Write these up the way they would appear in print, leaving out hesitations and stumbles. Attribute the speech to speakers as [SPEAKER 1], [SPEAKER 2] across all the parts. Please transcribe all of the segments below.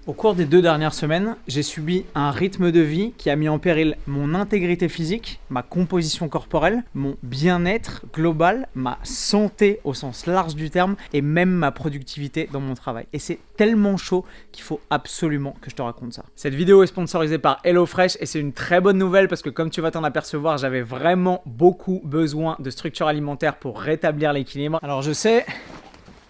[SPEAKER 1] Au cours des 2 dernières semaines, j'ai subi un rythme de vie qui a mis en péril mon intégrité physique, ma composition corporelle, mon bien-être global, ma santé au sens large du terme et même ma productivité dans mon travail. Et c'est tellement chaud qu'il faut absolument que je te raconte ça. Cette vidéo est sponsorisée par HelloFresh et c'est une très bonne nouvelle parce que comme tu vas t'en apercevoir, j'avais vraiment beaucoup besoin de structure alimentaire pour rétablir l'équilibre. Alors je sais...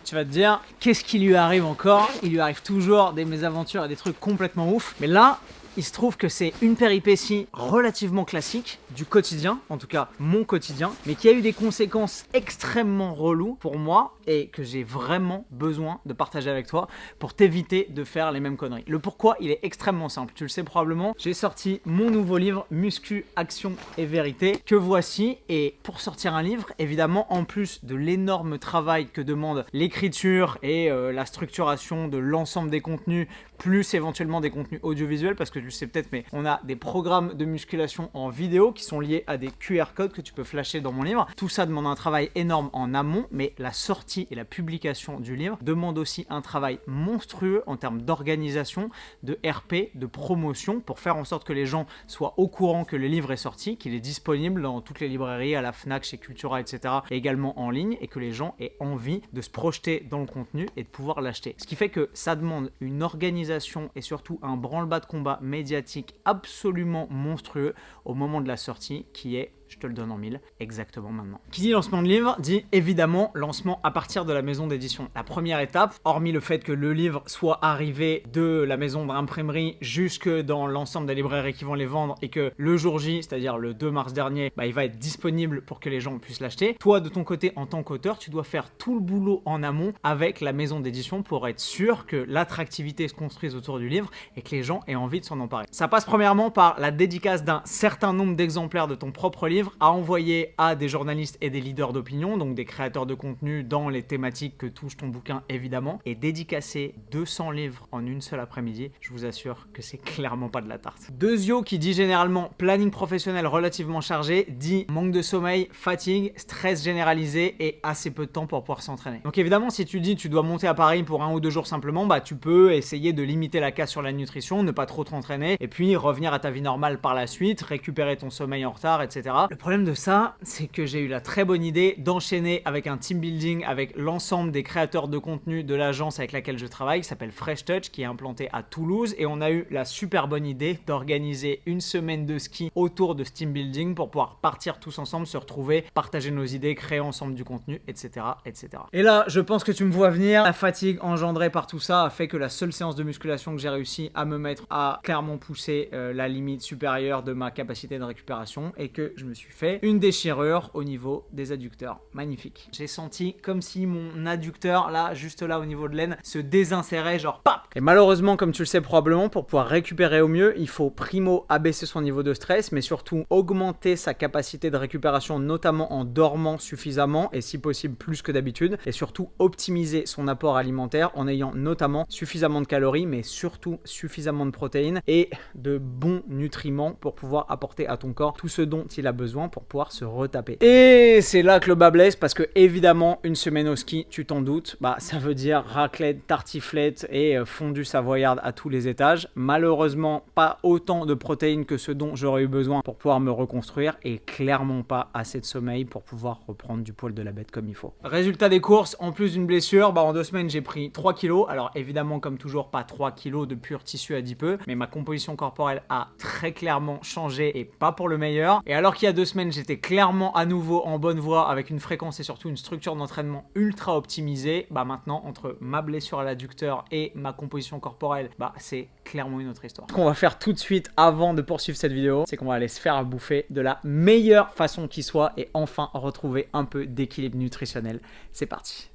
[SPEAKER 1] Tu vas te dire, qu'est-ce qui lui arrive encore? Il lui arrive toujours des mésaventures et des trucs complètement ouf. Mais là, il se trouve que c'est une péripétie relativement classique du quotidien, en tout cas mon quotidien, mais qui a eu des conséquences extrêmement reloues pour moi et que j'ai vraiment besoin de partager avec toi pour t'éviter de faire les mêmes conneries. Le pourquoi, il est extrêmement simple, tu le sais probablement. J'ai sorti mon nouveau livre Muscu, Action et Vérité que voici, et pour sortir un livre, évidemment, en plus de l'énorme travail que demande l'écriture et la structuration de l'ensemble des contenus, plus éventuellement des contenus audiovisuels, parce que tu le sais peut-être, mais on a des programmes de musculation en vidéo qui sont liés à des QR codes que tu peux flasher dans mon livre. Tout ça demande un travail énorme en amont, mais la sortie et la publication du livre demande aussi un travail monstrueux en termes d'organisation, de RP, de promotion, pour faire en sorte que les gens soient au courant que le livre est sorti, qu'il est disponible dans toutes les librairies, à la Fnac, chez Cultura, etc., et également en ligne, et que les gens aient envie de se projeter dans le contenu et de pouvoir l'acheter. Ce qui fait que ça demande une organisation et surtout un branle-bas de combat médiatique absolument monstrueux au moment de la sortie, qui est, je te le donne en mille, exactement maintenant. Qui dit lancement de livre dit évidemment lancement à partir de la maison d'édition. La première étape, hormis le fait que le livre soit arrivé de la maison d'imprimerie jusque dans l'ensemble des librairies qui vont les vendre et que le jour J, c'est-à-dire le 2 mars dernier, il va être disponible pour que les gens puissent l'acheter. Toi, de ton côté, en tant qu'auteur, tu dois faire tout le boulot en amont avec la maison d'édition pour être sûr que l'attractivité se construise autour du livre et que les gens aient envie de s'en emparer. Ça passe premièrement par la dédicace d'un certain nombre d'exemplaires de ton propre livre à envoyer à des journalistes et des leaders d'opinion, donc des créateurs de contenu dans les thématiques que touche ton bouquin évidemment, et dédicacer 200 livres en une seule après-midi, je vous assure que c'est clairement pas de la tarte. Deuxio, qui dit généralement planning professionnel relativement chargé, dit manque de sommeil, fatigue, stress généralisé et assez peu de temps pour pouvoir s'entraîner. Donc évidemment, si tu dis tu dois monter à Paris pour 1 ou 2 jours simplement, tu peux essayer de limiter la casse sur la nutrition, ne pas trop t'entraîner et puis revenir à ta vie normale par la suite, récupérer ton sommeil en retard, etc. Le problème de ça, c'est que j'ai eu la très bonne idée d'enchaîner avec un team building avec l'ensemble des créateurs de contenu de l'agence avec laquelle je travaille, qui s'appelle Fresh Touch, qui est implantée à Toulouse, et on a eu la super bonne idée d'organiser une semaine de ski autour de ce team building pour pouvoir partir tous ensemble, se retrouver, partager nos idées, créer ensemble du contenu, etc., etc. Et là, je pense que tu me vois venir, la fatigue engendrée par tout ça a fait que la seule séance de musculation que j'ai réussi à me mettre a clairement poussé la limite supérieure de ma capacité de récupération et que je me suis fait une déchirure au niveau des adducteurs. Magnifique. J'ai senti comme si mon adducteur, là, juste là au niveau de l'aine, se désinsérait, genre pap. Et malheureusement, comme tu le sais probablement, pour pouvoir récupérer au mieux, il faut primo abaisser son niveau de stress, mais surtout augmenter sa capacité de récupération, notamment en dormant suffisamment et si possible plus que d'habitude, et surtout optimiser son apport alimentaire en ayant notamment suffisamment de calories, mais surtout suffisamment de protéines et de bons nutriments pour pouvoir apporter à ton corps tout ce dont il a besoin pour pouvoir se retaper. Et c'est là que le bas blesse, parce que évidemment une semaine au ski, tu t'en doutes, ça veut dire raclette, tartiflette et fondue savoyarde à tous les étages. Malheureusement pas autant de protéines que ce dont j'aurais eu besoin pour pouvoir me reconstruire et clairement pas assez de sommeil pour pouvoir reprendre du poil de la bête comme il faut. Résultat des courses, en plus d'une blessure, en 2 semaines j'ai pris 3 kilos. Alors évidemment comme toujours pas 3 kilos de pur tissu adipeux, mais ma composition corporelle a très clairement changé et pas pour le meilleur. Et alors qu'il y a 2 semaines j'étais clairement à nouveau en bonne voie avec une fréquence et surtout une structure d'entraînement ultra optimisée, maintenant entre ma blessure à l'adducteur et ma composition corporelle, c'est clairement une autre histoire. Ce qu'on va faire tout de suite avant de poursuivre cette vidéo, c'est qu'on va aller se faire bouffer de la meilleure façon qui soit et enfin retrouver un peu d'équilibre nutritionnel. C'est parti.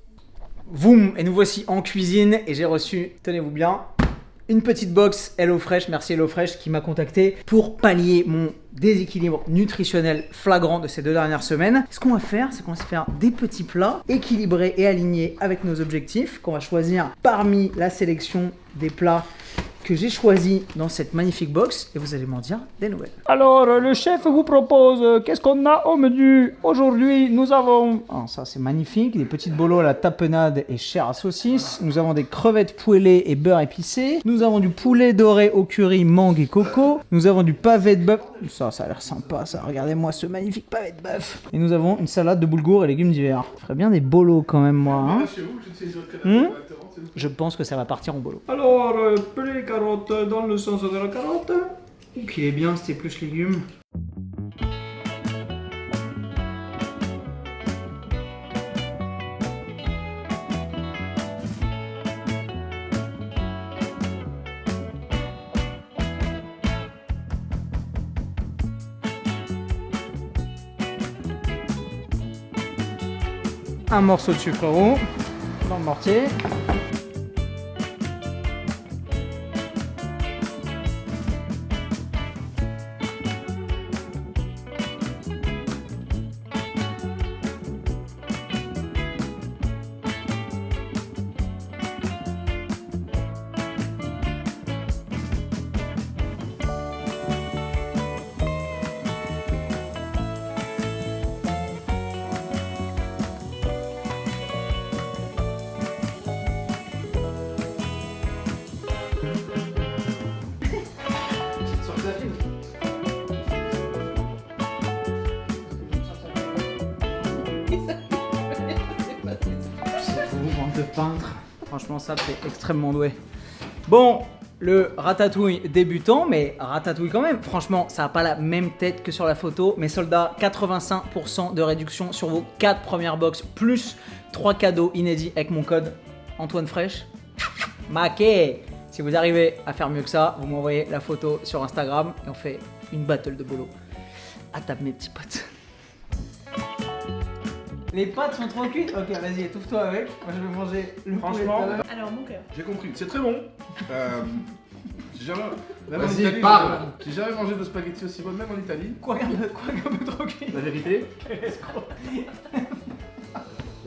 [SPEAKER 1] Voum, et nous voici en cuisine et j'ai reçu, tenez-vous bien, une petite box HelloFresh, merci HelloFresh qui m'a contacté pour pallier mon déséquilibre nutritionnel flagrant de ces 2 dernières semaines. Ce qu'on va faire, c'est qu'on va se faire des petits plats équilibrés et alignés avec nos objectifs qu'on va choisir parmi la sélection des plats que j'ai choisi dans cette magnifique box et vous allez m'en dire des nouvelles.
[SPEAKER 2] Alors, le chef vous propose, qu'est-ce qu'on a au menu? Aujourd'hui, nous avons...
[SPEAKER 1] Alors ça c'est magnifique, des petites bolos à la tapenade et chair à saucisse. Nous avons des crevettes poêlées et beurre épicé. Nous avons du poulet doré au curry, mangue et coco. Nous avons du pavé de bœuf. Ça a l'air sympa ça, regardez-moi ce magnifique pavé de bœuf. Et nous avons une salade de boulgour et légumes d'hiver. Je ferais bien des bolos quand même moi. Hein. Je pense que ça va partir en bolo.
[SPEAKER 2] Alors, pelez les carottes dans le sens de la carotte.
[SPEAKER 1] Qu'il est bien cet épluche légumes. Un morceau de sucre roux dans le mortier. De peintre, franchement ça c'est extrêmement doué. Bon, le ratatouille débutant, mais ratatouille quand même. Franchement, ça n'a pas la même tête que sur la photo. Mes soldats, 85% de réduction sur vos 4 premières box, plus 3 cadeaux inédits avec mon code Antoine Fraîche. Maquet. Si vous arrivez à faire mieux que ça, vous m'envoyez la photo sur Instagram et on fait une battle de bolo. À table mes petits potes. Les pâtes sont trop cuites. Ok, vas-y, étouffe-toi avec. Moi, je vais manger le
[SPEAKER 3] franchement.
[SPEAKER 4] Alors, mon cœur.
[SPEAKER 3] J'ai compris, c'est très bon. J'ai jamais, même en
[SPEAKER 5] Vas-y,
[SPEAKER 3] Italie,
[SPEAKER 5] parle.
[SPEAKER 3] j'ai jamais mangé de spaghetti aussi bon, même en Italie.
[SPEAKER 1] Quoi comme trop cuit.
[SPEAKER 3] La vérité.
[SPEAKER 1] Quel escroc.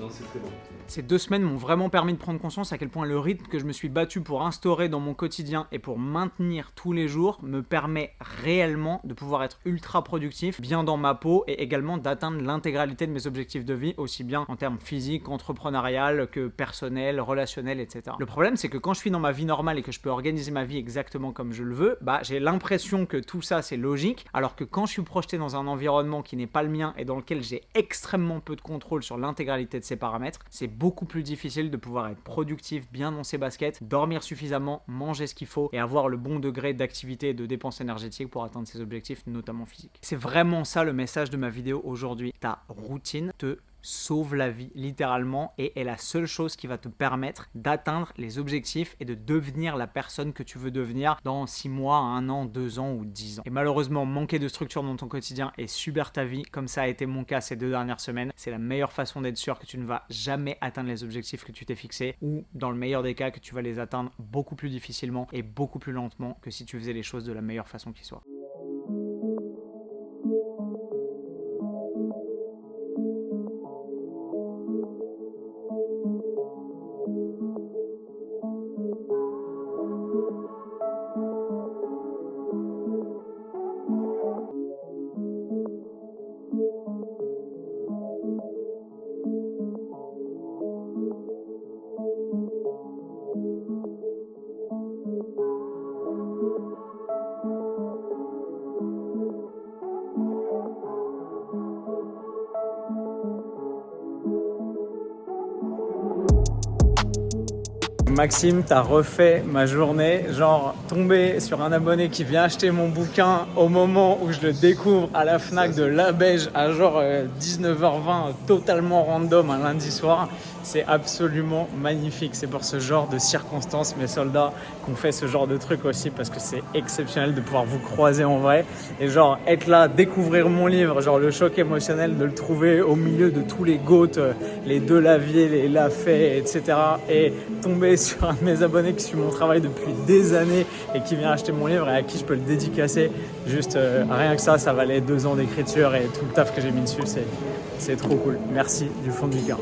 [SPEAKER 3] Non, c'est très bon.
[SPEAKER 1] Ces 2 semaines m'ont vraiment permis de prendre conscience à quel point le rythme que je me suis battu pour instaurer dans mon quotidien et pour maintenir tous les jours me permet réellement de pouvoir être ultra productif, bien dans ma peau et également d'atteindre l'intégralité de mes objectifs de vie, aussi bien en termes physiques, entrepreneurial que personnel, relationnel, etc. Le problème c'est que quand je suis dans ma vie normale et que je peux organiser ma vie exactement comme je le veux, bah j'ai l'impression que tout ça c'est logique, alors que quand je suis projeté dans un environnement qui n'est pas le mien et dans lequel j'ai extrêmement peu de contrôle sur l'intégralité de ces paramètres, c'est beaucoup plus difficile de pouvoir être productif, bien dans ses baskets, dormir suffisamment, manger ce qu'il faut et avoir le bon degré d'activité et de dépense énergétique pour atteindre ses objectifs, notamment physiques. C'est vraiment ça le message de ma vidéo aujourd'hui. Ta routine te sauve la vie littéralement et est la seule chose qui va te permettre d'atteindre les objectifs et de devenir la personne que tu veux devenir dans 6 mois, 1 an, 2 ans ou 10 ans. Et malheureusement, manquer de structure dans ton quotidien et subir ta vie comme ça a été mon cas ces 2 dernières semaines, c'est la meilleure façon d'être sûr que tu ne vas jamais atteindre les objectifs que tu t'es fixés ou dans le meilleur des cas que tu vas les atteindre beaucoup plus difficilement et beaucoup plus lentement que si tu faisais les choses de la meilleure façon qui soit. Maxime, t'as refait ma journée, genre tomber sur un abonné qui vient acheter mon bouquin au moment où je le découvre à la Fnac de Labège à genre 19h20, totalement random un lundi soir. C'est absolument magnifique, c'est pour ce genre de circonstances, mes soldats, qu'on fait ce genre de truc aussi parce que c'est exceptionnel de pouvoir vous croiser en vrai et genre être là, découvrir mon livre, genre le choc émotionnel de le trouver au milieu de tous les GOAT, les Delavier, les Lafay, etc. et tomber sur un de mes abonnés qui suit mon travail depuis des années et qui vient acheter mon livre et à qui je peux le dédicacer. Juste rien que ça valait 2 ans d'écriture et tout le taf que j'ai mis dessus, c'est trop cool. Merci du fond du cœur.